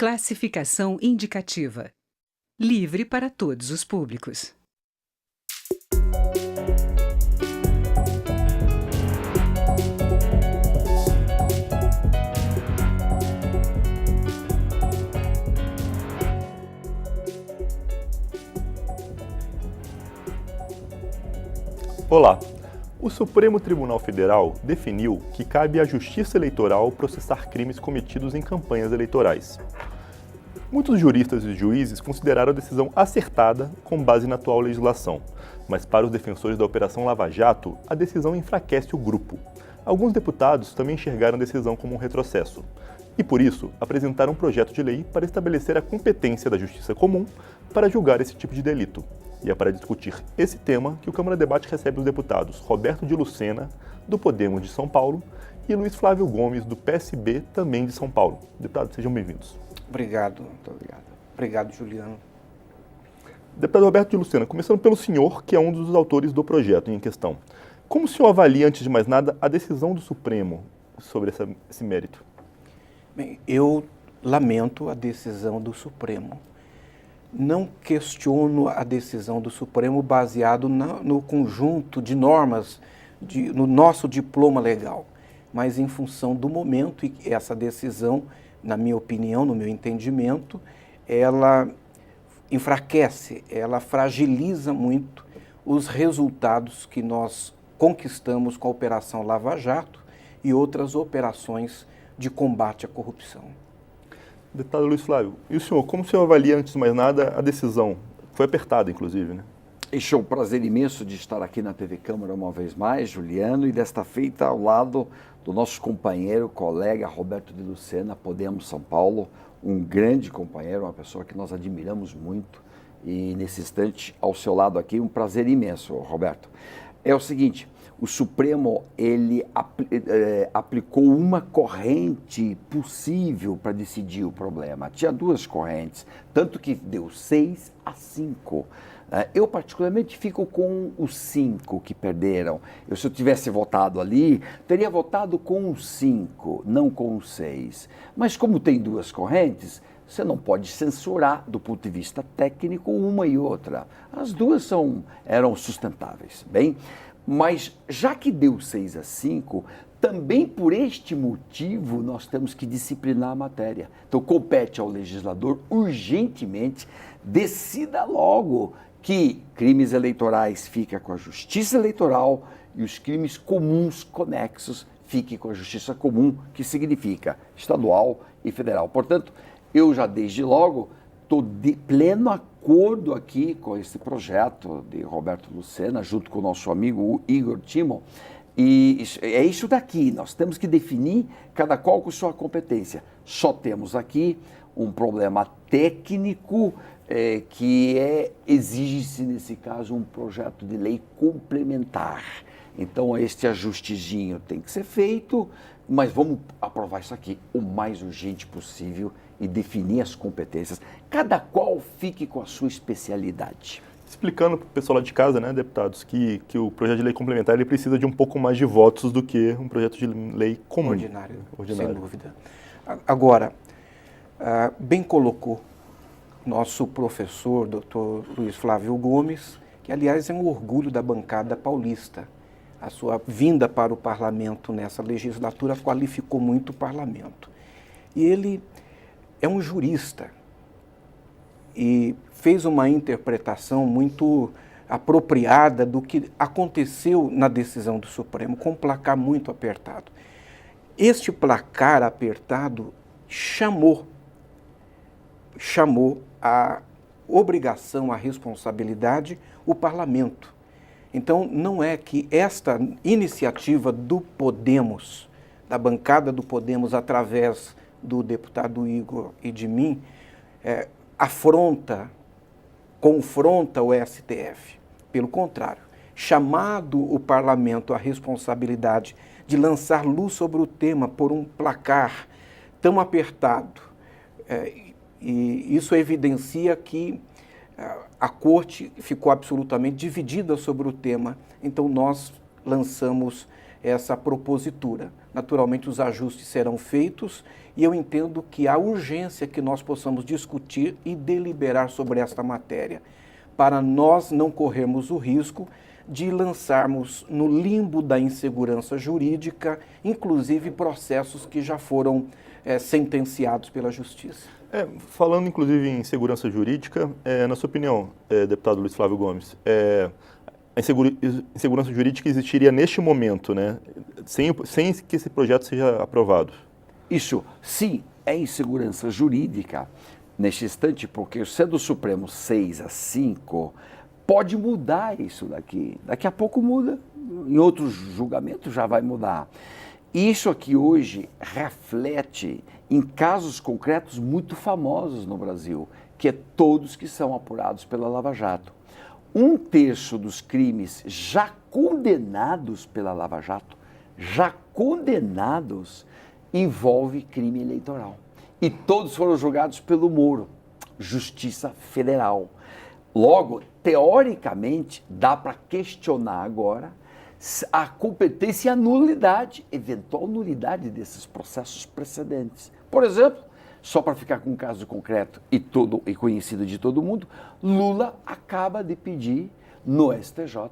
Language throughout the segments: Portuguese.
Classificação indicativa. Livre para todos os públicos. Olá! O Supremo Tribunal Federal definiu que cabe à Justiça Eleitoral processar crimes cometidos em campanhas eleitorais. Muitos juristas e juízes consideraram a decisão acertada com base na atual legislação, mas para os defensores da Operação Lava Jato, a decisão enfraquece o grupo. Alguns deputados também enxergaram a decisão como um retrocesso e, por isso, apresentaram um projeto de lei para estabelecer a competência da Justiça Comum para julgar esse tipo de delito. E é para discutir esse tema que o Câmara Debate recebe os deputados Roberto de Lucena, do Podemos de São Paulo, e Luiz Flávio Gomes, do PSB, também de São Paulo. Deputados, sejam bem-vindos. Obrigado, muito obrigado. Obrigado, Juliano. Deputado Roberto de Lucena, começando pelo senhor, que é um dos autores do projeto em questão. Como o senhor avalia, antes de mais nada, a decisão do Supremo sobre esse mérito? Bem, eu lamento a decisão do Supremo. Não questiono a decisão do Supremo baseado no conjunto de normas, no nosso diploma legal, mas em função do momento e essa decisão, na minha opinião, no meu entendimento, ela enfraquece, ela fragiliza muito os resultados que nós conquistamos com a Operação Lava Jato e outras operações de combate à corrupção. Deputado Luiz Flávio, e o senhor, como o senhor avalia, antes de mais nada, a decisão? Foi apertada, inclusive, né? Este é um prazer imenso de estar aqui na TV Câmara uma vez mais, Juliano, e desta feita ao lado do nosso companheiro, colega Roberto de Lucena, Podemos São Paulo, um grande companheiro, uma pessoa que nós admiramos muito, e nesse instante, ao seu lado aqui, um prazer imenso, Roberto. É o seguinte, o Supremo, ele aplicou uma corrente possível para decidir o problema. Tinha duas correntes, tanto que deu 6-5. Eu, particularmente, fico com os 5 que perderam. Se eu tivesse votado ali, teria votado com os 5, não com os 6. Mas como tem duas correntes, você não pode censurar, do ponto de vista técnico, uma e outra. As duas eram sustentáveis. Bem, mas já que deu 6-5, também por este motivo nós temos que disciplinar a matéria. Então compete ao legislador urgentemente, decida logo que crimes eleitorais fiquem com a Justiça Eleitoral e os crimes comuns conexos fiquem com a Justiça Comum, que significa estadual e federal. Portanto, eu já desde logo estou de pleno acordo aqui com esse projeto de Roberto Lucena, junto com o nosso amigo Igor Timon, e é isso daqui, nós temos que definir cada qual com sua competência. Só temos aqui um problema técnico que exige-se, nesse caso, um projeto de lei complementar. Então, este ajustezinho tem que ser feito, mas vamos aprovar isso aqui o mais urgente possível e definir as competências. Cada qual fique com a sua especialidade. Explicando para o pessoal lá de casa, né, deputados, que o projeto de lei complementar ele precisa de um pouco mais de votos do que um projeto de lei comum. Ordinário. Sem dúvida. Agora, bem colocou nosso professor, Dr. Luiz Flávio Gomes, que, aliás, é um orgulho da bancada paulista. A sua vinda para o parlamento nessa legislatura qualificou muito o parlamento. E ele é um jurista e fez uma interpretação muito apropriada do que aconteceu na decisão do Supremo, com um placar muito apertado. Este placar apertado chamou a obrigação, a responsabilidade, o parlamento. Então, não é que esta iniciativa do Podemos, da bancada do Podemos, através do deputado Igor e de mim, confronta o STF. Pelo contrário, chamado o parlamento à responsabilidade de lançar luz sobre o tema por um placar tão apertado, e isso evidencia que a corte ficou absolutamente dividida sobre o tema. Então nós lançamos essa propositura. Naturalmente, os ajustes serão feitos e eu entendo que há urgência que nós possamos discutir e deliberar sobre esta matéria, para nós não corrermos o risco de lançarmos no limbo da insegurança jurídica, inclusive processos que já foram sentenciados pela Justiça. Falando inclusive em segurança jurídica, na sua opinião, deputado Luiz Flávio Gomes, a insegurança jurídica existiria neste momento, né, sem que esse projeto seja aprovado? Isso, sim, é insegurança jurídica neste instante, porque sendo o Supremo 6-5, pode mudar isso daqui. Daqui a pouco muda, em outros julgamentos já vai mudar. Isso aqui hoje reflete em casos concretos muito famosos no Brasil, que é todos que são apurados pela Lava Jato. 1/3 dos crimes já condenados pela Lava Jato, já condenados, envolve crime eleitoral. E todos foram julgados pelo Moro, Justiça Federal. Logo, teoricamente, dá para questionar agora a competência e a nulidade, eventual nulidade desses processos precedentes. Por exemplo, só para ficar com um caso concreto e conhecido de todo mundo, Lula acaba de pedir no STJ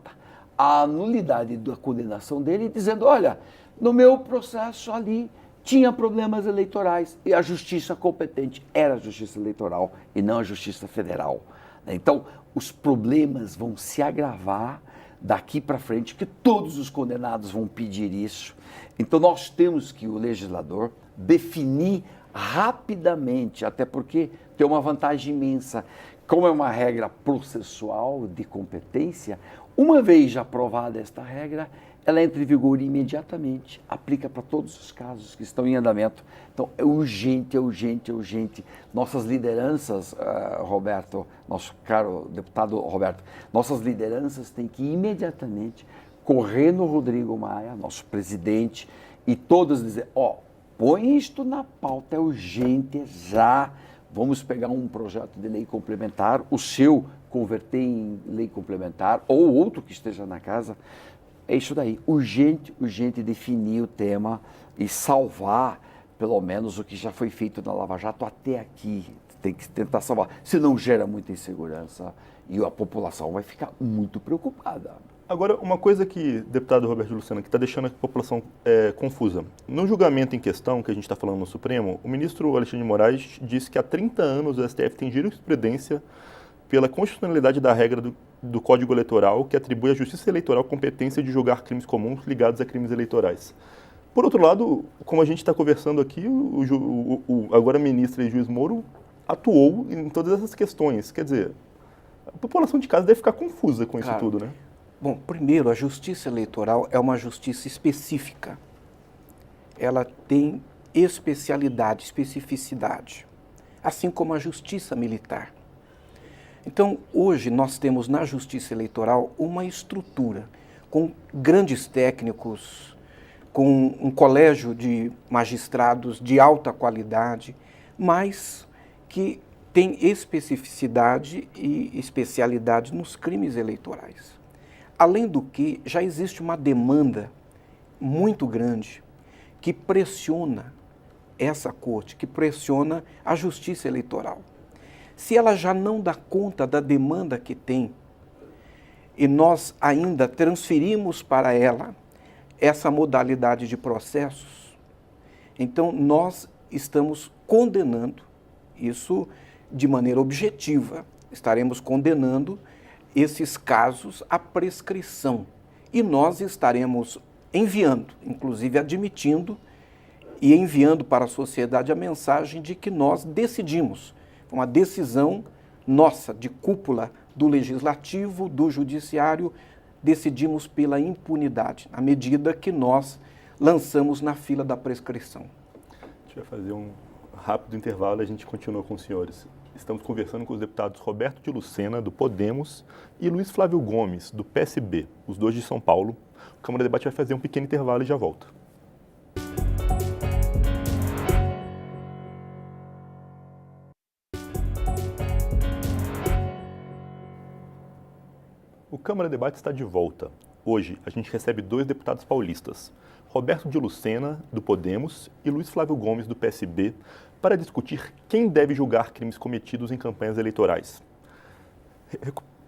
a nulidade da condenação dele, dizendo, olha, no meu processo ali tinha problemas eleitorais e a justiça competente era a Justiça Eleitoral e não a Justiça Federal. Então, os problemas vão se agravar daqui para frente, que todos os condenados vão pedir isso. Então, nós temos que, o legislador, definir rapidamente, até porque tem uma vantagem imensa. Como é uma regra processual de competência, uma vez já aprovada esta regra, ela entra em vigor imediatamente, aplica para todos os casos que estão em andamento. Então, é urgente, é urgente, é urgente. Nossas lideranças, Roberto, nosso caro deputado Roberto, nossas lideranças têm que imediatamente correr no Rodrigo Maia, nosso presidente, e todas dizer, põe isto na pauta, é urgente, já. Vamos pegar um projeto de lei complementar, o seu converter em lei complementar, ou outro que esteja na casa. É isso daí, urgente, urgente definir o tema e salvar, pelo menos, o que já foi feito na Lava Jato até aqui. Tem que tentar salvar, senão gera muita insegurança e a população vai ficar muito preocupada. Agora, uma coisa que, deputado Roberto de Lucena, que está deixando a população confusa. No julgamento em questão, que a gente está falando no Supremo, o ministro Alexandre de Moraes disse que há 30 anos o STF tem jurisprudência pela constitucionalidade da regra do Código Eleitoral, que atribui à Justiça Eleitoral competência de julgar crimes comuns ligados a crimes eleitorais. Por outro lado, como a gente está conversando aqui, agora ministro e juiz Moro atuou em todas essas questões. Quer dizer, a população de casa deve ficar confusa com isso tudo, né? Bom, primeiro, a Justiça Eleitoral é uma justiça específica. Ela tem especialidade, especificidade, assim como a Justiça Militar. Então, hoje nós temos na Justiça Eleitoral uma estrutura com grandes técnicos, com um colégio de magistrados de alta qualidade, mas que tem especificidade e especialidade nos crimes eleitorais. Além do que, já existe uma demanda muito grande que pressiona essa corte, que pressiona a Justiça Eleitoral. Se ela já não dá conta da demanda que tem, e nós ainda transferimos para ela essa modalidade de processos, então nós estamos condenando, isso de maneira objetiva, estaremos condenando esses casos à prescrição. E nós estaremos enviando, inclusive admitindo e enviando para a sociedade a mensagem de que nós decidimos, uma decisão nossa, de cúpula do Legislativo, do Judiciário, decidimos pela impunidade, à medida que nós lançamos na fila da prescrição. A gente vai fazer um rápido intervalo e a gente continua com os senhores. Estamos conversando com os deputados Roberto de Lucena, do Podemos, e Luiz Flávio Gomes, do PSB, os dois de São Paulo. O Câmara Debate vai fazer um pequeno intervalo e já volta. O Câmara Debate está de volta. Hoje, a gente recebe 2 deputados paulistas, Roberto de Lucena, do Podemos, e Luiz Flávio Gomes, do PSB, para discutir quem deve julgar crimes cometidos em campanhas eleitorais.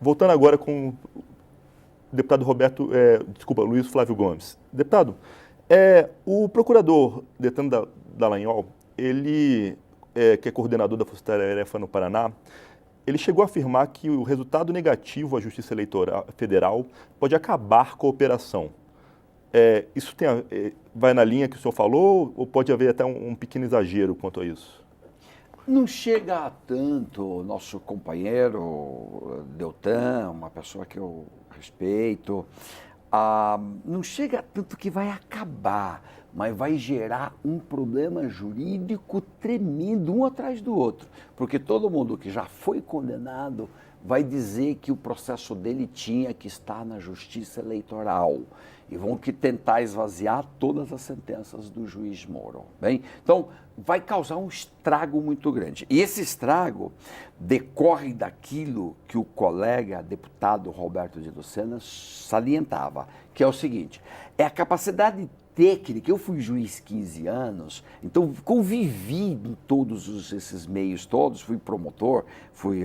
Voltando agora com o deputado Luiz Flávio Gomes. Deputado, o procurador Deltan Dallagnol, ele, que é coordenador da Força Tarefa no Paraná, ele chegou a afirmar que o resultado negativo à Justiça Eleitoral Federal pode acabar com a operação. Isso vai na linha que o senhor falou ou pode haver até um pequeno exagero quanto a isso? Não chega a tanto. Nosso companheiro Deltan, uma pessoa que eu respeito, não chega a tanto que vai acabar, mas vai gerar um problema jurídico tremendo, um atrás do outro. Porque todo mundo que já foi condenado vai dizer que o processo dele tinha que estar na Justiça Eleitoral. E vão tentar esvaziar todas as sentenças do juiz Moro. Bem, então, vai causar um estrago muito grande. E esse estrago decorre daquilo que o colega deputado Roberto de Lucena salientava, que é o seguinte: é a capacidade técnica. Eu fui juiz 15 anos, então convivi em todos esses meios todos, fui promotor, fui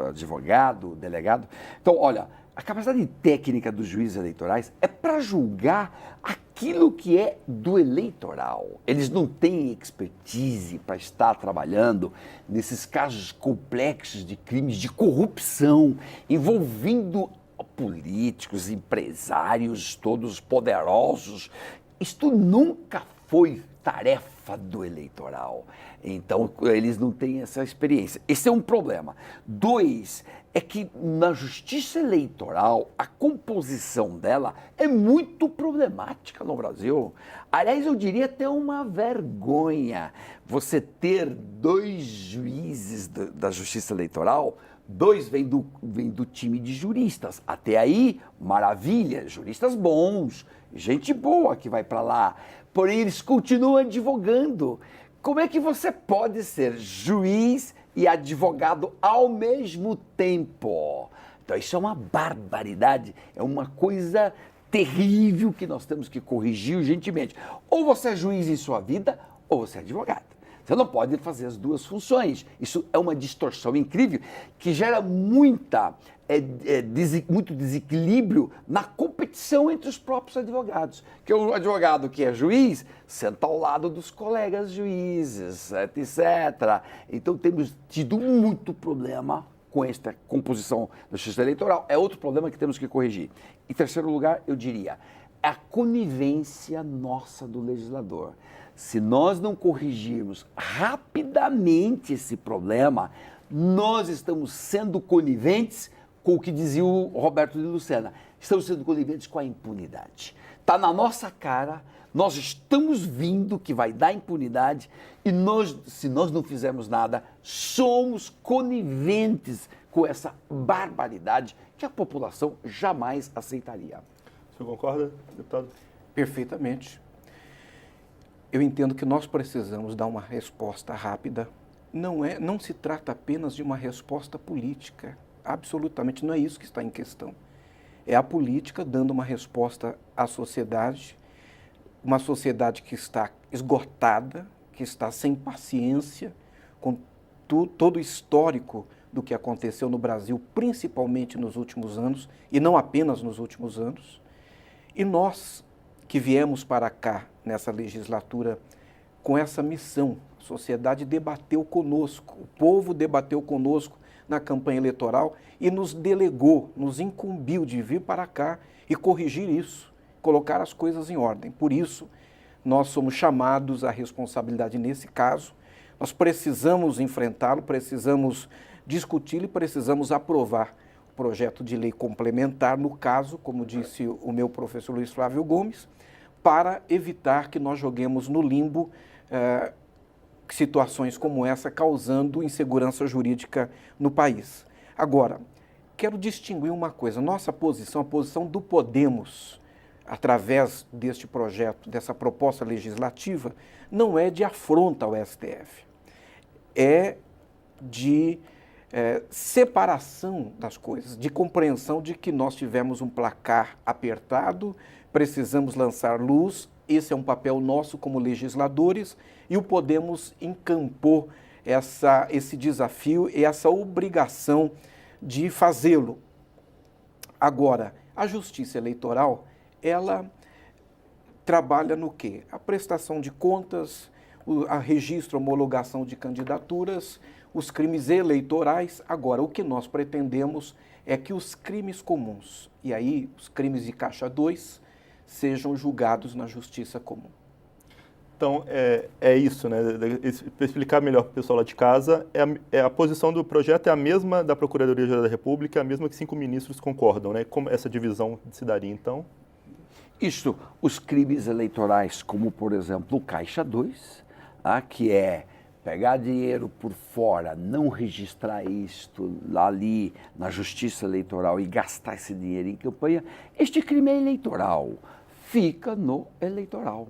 advogado, delegado. Então, olha, a capacidade técnica dos juízes eleitorais é para julgar aquilo que é do eleitoral. Eles não têm expertise para estar trabalhando nesses casos complexos de crimes de corrupção, envolvendo políticos, empresários, todos poderosos. Isto nunca foi tarefa do eleitoral. Então, eles não têm essa experiência. Esse é um problema. 2, é que na Justiça Eleitoral, a composição dela é muito problemática no Brasil. Aliás, eu diria até uma vergonha você ter 2 juízes da Justiça Eleitoral. 2 vêm do time de juristas. Até aí, maravilha, juristas bons, gente boa que vai para lá. Porém, eles continuam advogando. Como é que você pode ser juiz e advogado ao mesmo tempo? Então, isso é uma barbaridade, é uma coisa terrível que nós temos que corrigir urgentemente. Ou você é juiz em sua vida, ou você é advogado. Você não pode fazer as 2 funções. Isso é uma distorção incrível que gera muito desequilíbrio na competição entre os próprios advogados. Que o advogado que é juiz senta ao lado dos colegas juízes, etc. Então temos tido muito problema com esta composição da Justiça Eleitoral. É outro problema que temos que corrigir. Em terceiro lugar, eu diria, a conivência nossa do legislador. Se nós não corrigirmos rapidamente esse problema, nós estamos sendo coniventes com o que dizia o Roberto de Lucena. Estamos sendo coniventes com a impunidade. Está na nossa cara, nós estamos vendo que vai dar impunidade e se nós não fizermos nada, somos coniventes com essa barbaridade que a população jamais aceitaria. O senhor concorda, deputado? Perfeitamente. Eu entendo que nós precisamos dar uma resposta rápida. Não se trata apenas de uma resposta política. Absolutamente não é isso que está em questão. É a política dando uma resposta à sociedade, uma sociedade que está esgotada, que está sem paciência, com todo o histórico do que aconteceu no Brasil, principalmente nos últimos anos, e não apenas nos últimos anos. E nós que viemos para cá nessa legislatura com essa missão, a sociedade debateu conosco, o povo debateu conosco na campanha eleitoral e nos delegou, nos incumbiu de vir para cá e corrigir isso, colocar as coisas em ordem. Por isso, nós somos chamados à responsabilidade nesse caso, nós precisamos enfrentá-lo, precisamos discuti-lo e precisamos aprovar o projeto de lei complementar, no caso, como disse o meu professor Luiz Flávio Gomes, para evitar que nós joguemos no limbo situações como essa, causando insegurança jurídica no país. Agora, quero distinguir uma coisa. Nossa posição, a posição do Podemos, através deste projeto, dessa proposta legislativa, não é de afronta ao STF. É de separação das coisas, de compreensão de que nós tivemos um placar apertado, precisamos lançar luz, esse é um papel nosso como legisladores e o podemos encampor esse desafio e essa obrigação de fazê-lo. Agora, a Justiça Eleitoral, ela trabalha no quê? A prestação de contas, a registro, homologação de candidaturas, os crimes eleitorais. Agora, o que nós pretendemos é que os crimes comuns, e aí os crimes de caixa 2, sejam julgados na Justiça Comum. Então, é isso, né? Para explicar melhor para o pessoal lá de casa, a posição do projeto é a mesma da Procuradoria-Geral da República, a mesma que 5 ministros concordam, né? Como essa divisão se daria, então? Isto, os crimes eleitorais, como, por exemplo, o Caixa 2, que é pegar dinheiro por fora, não registrar isto ali na Justiça Eleitoral e gastar esse dinheiro em campanha, este crime é eleitoral, fica no eleitoral.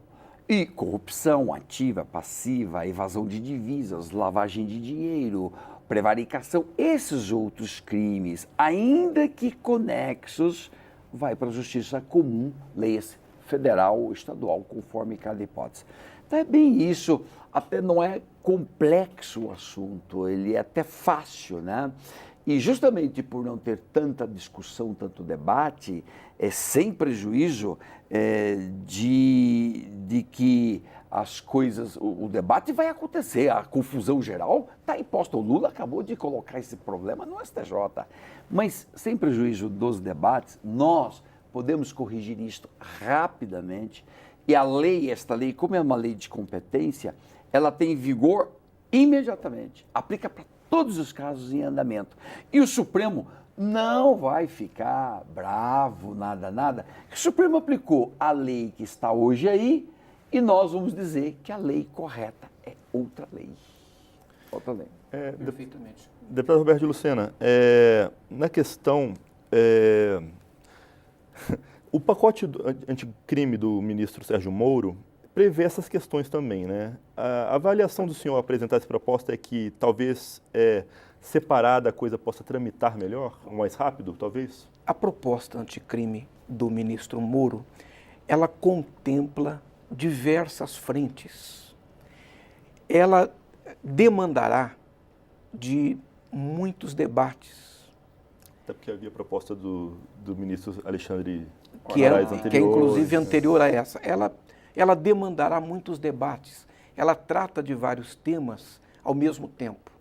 E corrupção ativa, passiva, evasão de divisas, lavagem de dinheiro, prevaricação, esses outros crimes, ainda que conexos, vai para a Justiça Comum, leia-se federal ou estadual, conforme cada hipótese. Então é bem isso, até não é complexo o assunto, ele é até fácil, né? E justamente por não ter tanta discussão, tanto debate, sem prejuízo de que as coisas, o debate vai acontecer, a confusão geral está imposta. O Lula acabou de colocar esse problema no STJ, mas sem prejuízo dos debates, nós podemos corrigir isto rapidamente e a lei, esta lei, como é uma lei de competência, ela tem vigor imediatamente, aplica para todos os casos em andamento. E o Supremo não vai ficar bravo, nada. O Supremo aplicou a lei que está hoje aí e nós vamos dizer que a lei correta é outra lei. Outra lei. Perfeitamente. Deputado Roberto de Lucena, na questão, o pacote anticrime do ministro Sérgio Moro prevê essas questões também, né? A avaliação do senhor apresentar essa proposta é que talvez separada a coisa possa tramitar melhor, mais rápido, talvez? A proposta anticrime do ministro Moro, ela contempla diversas frentes. Ela demandará de muitos debates. Até porque havia proposta do ministro Alexandre que é inclusive anterior a essa. Ela demandará muitos debates. Ela trata de vários temas ao mesmo tempo.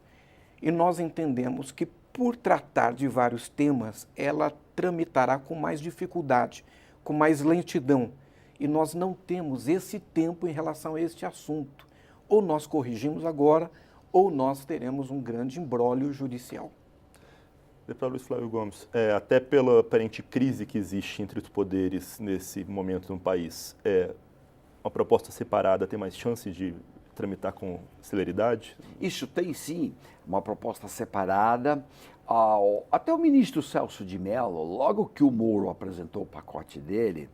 E nós entendemos que, por tratar de vários temas, ela tramitará com mais dificuldade, com mais lentidão. E nós não temos esse tempo em relação a este assunto. Ou nós corrigimos agora, ou nós teremos um grande imbróglio judicial. Deputado Luiz Flávio Gomes, até pela aparente crise que existe entre os poderes nesse momento no país, uma proposta separada tem mais chance de tramitar com celeridade? Isso tem sim, uma proposta separada. Até o ministro Celso de Mello, logo que o Moro apresentou o pacote dele,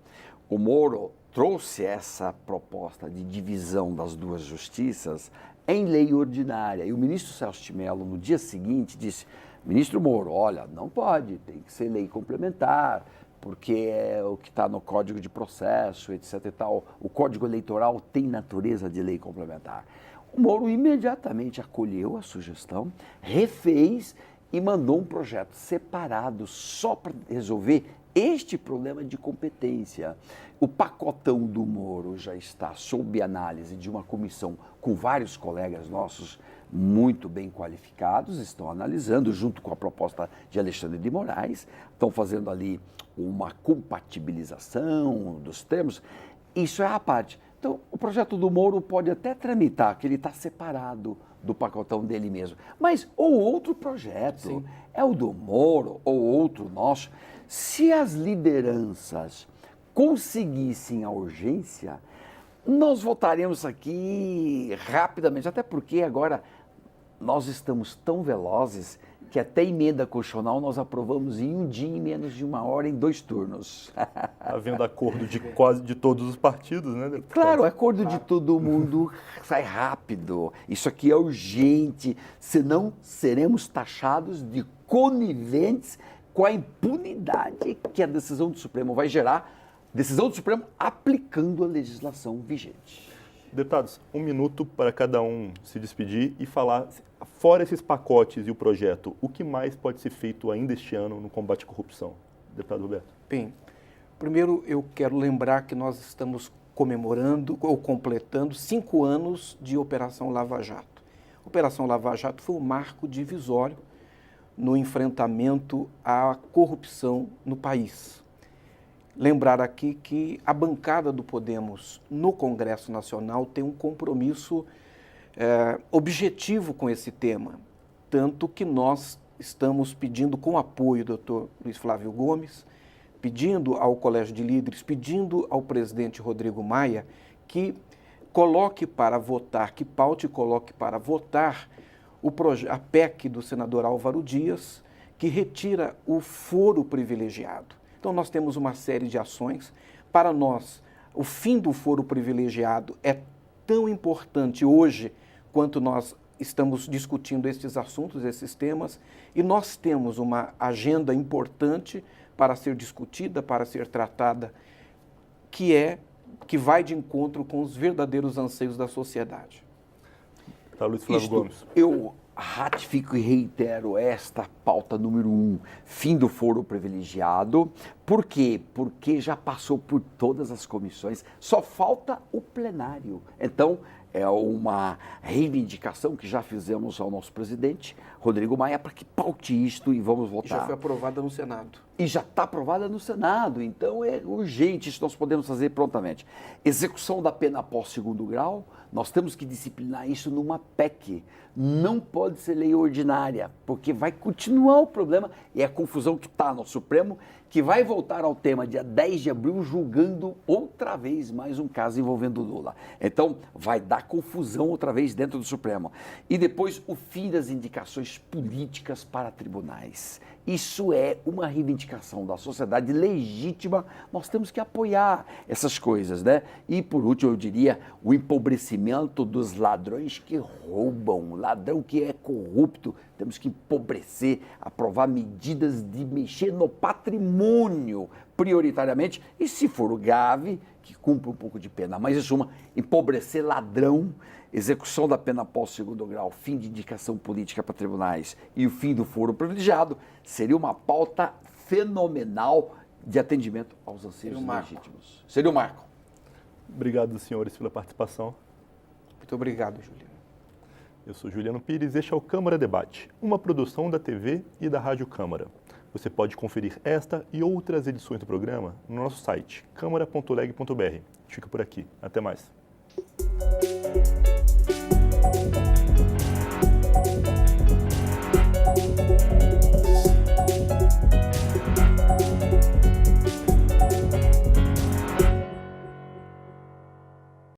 o Moro trouxe essa proposta de divisão das duas justiças em lei ordinária. E o ministro Celso de Mello, no dia seguinte, disse: ministro Moro, olha, não pode, tem que ser lei complementar, porque é o que está no Código de Processo, etc. e tal. O Código Eleitoral tem natureza de lei complementar. O Moro imediatamente acolheu a sugestão, refez e mandou um projeto separado só para resolver este problema de competência. O pacotão do Moro já está sob análise de uma comissão com vários colegas nossos muito bem qualificados, estão analisando junto com a proposta de Alexandre de Moraes, estão fazendo ali uma compatibilização dos termos. Isso é a parte. Então, o projeto do Moro pode até tramitar, que ele está separado do pacotão dele mesmo. Mas, ou outro projeto, sim, é o do Moro, ou outro nosso. Se as lideranças conseguissem a urgência, nós votaremos aqui rapidamente, até porque agora nós estamos tão velozes que até emenda constitucional nós aprovamos em um dia, em menos de 1 hora, em 2 turnos. Havendo acordo de quase de todos os partidos, né, deputado? Claro, acordo de todo mundo sai rápido. Isso aqui é urgente, senão seremos taxados de coniventes com a impunidade que a decisão do Supremo vai gerar, decisão do Supremo aplicando a legislação vigente. Deputados, 1 minuto para cada um se despedir e falar, fora esses pacotes e o projeto, o que mais pode ser feito ainda este ano no combate à corrupção? Deputado Roberto. Bem, primeiro eu quero lembrar que nós estamos comemorando ou completando 5 anos de Operação Lava Jato. Operação Lava Jato foi um marco divisório no enfrentamento à corrupção no país. Lembrar aqui que a bancada do Podemos no Congresso Nacional tem um compromisso objetivo com esse tema, tanto que nós estamos pedindo, com apoio do Dr. Luiz Flávio Gomes, pedindo ao Colégio de Líderes, pedindo ao presidente Rodrigo Maia que coloque para votar, que paute e coloque para votar a PEC do senador Álvaro Dias, que retira o foro privilegiado. Então, nós temos uma série de ações. Para nós, o fim do foro privilegiado é tão importante hoje quanto nós estamos discutindo estes assuntos, esses temas, e nós temos uma agenda importante para ser discutida, para ser tratada, que vai de encontro com os verdadeiros anseios da sociedade. Tá, Luiz Flávio Gomes. Eu ratifico e reitero esta pauta número 1, fim do foro privilegiado. Por quê? Porque já passou por todas as comissões, só falta o plenário. Então, é uma reivindicação que já fizemos ao nosso presidente, Rodrigo Maia, para que paute isto e vamos votar. Já foi aprovada no Senado. E já está aprovada no Senado, então é urgente, isso nós podemos fazer prontamente. Execução da pena após 2º grau, nós temos que disciplinar isso numa PEC. Não pode ser lei ordinária, porque vai continuar o problema e a confusão que está no Supremo, que vai voltar ao tema dia 10 de abril, julgando outra vez mais um caso envolvendo Lula. Então, vai dar confusão outra vez dentro do Supremo. E depois, o fim das indicações políticas para tribunais. Isso é uma reivindicação da sociedade legítima, nós temos que apoiar essas coisas, né? E, por último, eu diria, o empobrecimento dos ladrões que roubam, ladrão que é corrupto, temos que empobrecer, aprovar medidas de mexer no patrimônio, prioritariamente, e se for grave, que cumpra um pouco de pena. Mas, em suma, empobrecer ladrão, execução da pena após 2º grau, fim de indicação política para tribunais e o fim do foro privilegiado, seria uma pauta fenomenal de atendimento aos anseios legítimos. Seria um marco. Obrigado, senhores, pela participação. Muito obrigado, Juliano. Eu sou Juliano Pires, este é o Câmara Debate, uma produção da TV e da Rádio Câmara. Você pode conferir esta e outras edições do programa no nosso site, câmara.leg.br. Fica por aqui. Até mais.